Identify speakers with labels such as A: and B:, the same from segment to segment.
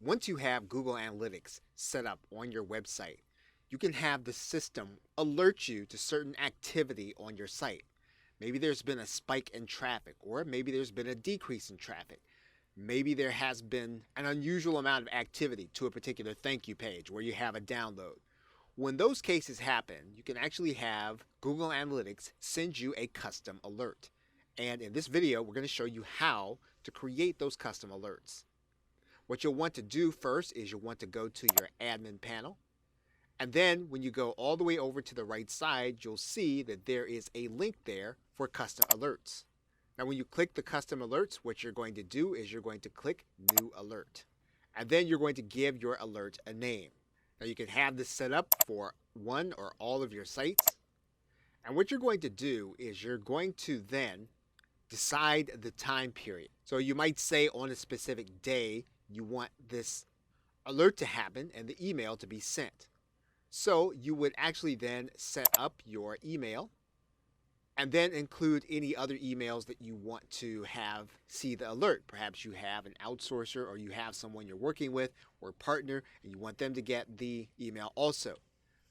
A: Once you have Google Analytics set up on your website, you can have the system alert you to certain activity on your site. Maybe there's been a spike in traffic, or maybe there's been a decrease in traffic. Maybe there has been an unusual amount of activity to a particular thank you page where you have a download. When those cases happen, you can actually have Google Analytics send you a custom alert. And in this video, we're going to show you how to create those custom alerts. What you'll want to do first is you'll want to go to your admin panel. And then when you go all the way over to the right side, you'll see that there is a link there for custom alerts. Now when you click the custom alerts, what you're going to do is you're going to click New Alert. And then you're going to give your alert a name. Now you can have this set up for one or all of your sites. And what you're going to do is you're going to then decide the time period. So you might say on a specific day you want this alert to happen and the email to be sent. So you would actually then set up your email and then include any other emails that you want to have see the alert. Perhaps you have an outsourcer or you have someone you're working with or partner and you want them to get the email also.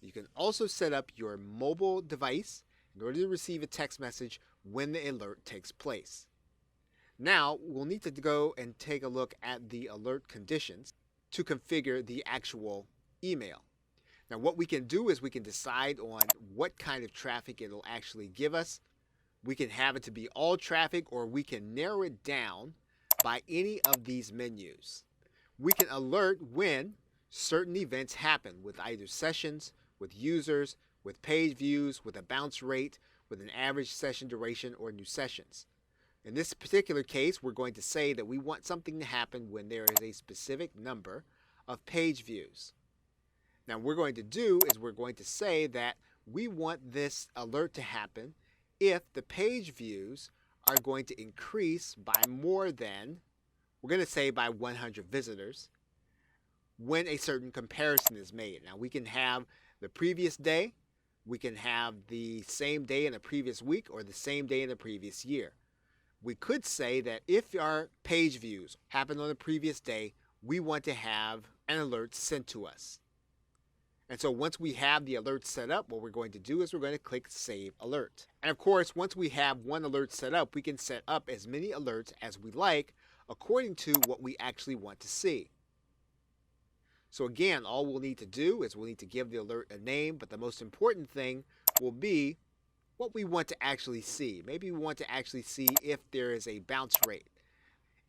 A: You can also set up your mobile device in order to receive a text message when the alert takes place. Now we'll need to go and take a look at the alert conditions to configure the actual email. Now what we can do is we can decide on what kind of traffic it'll actually give us. We can have it to be all traffic, or we can narrow it down by any of these menus. We can alert when certain events happen with either sessions, with users, with page views, with a bounce rate, with an average session duration, or new sessions. In this particular case, we're going to say that we want something to happen when there is a specific number of page views. Now what we're going to do is we're going to say that we want this alert to happen if the page views are going to increase by more than, we're going to say by 100 visitors, when a certain comparison is made. Now we can have the previous day, we can have the same day in the previous week, or the same day in the previous year. We could say that if our page views happened on the previous day, we want to have an alert sent to us. And so once we have the alert set up, what we're going to do is we're going to click Save Alert. And of course, once we have one alert set up, we can set up as many alerts as we like according to what we actually want to see. So again, all we'll need to do is we'll need to give the alert a name, but the most important thing will be what we want to actually see. Maybe we want to actually see if there is a bounce rate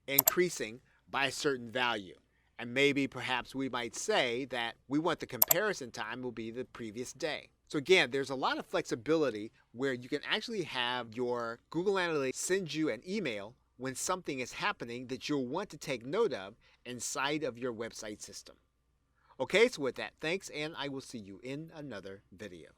A: increasing by a certain value. And maybe perhaps we might say that we want the comparison time will be the previous day. So again, there's a lot of flexibility where you can actually have your Google Analytics send you an email when something is happening that you'll want to take note of inside of your website system. Okay, so with that, thanks, and I will see you in another video.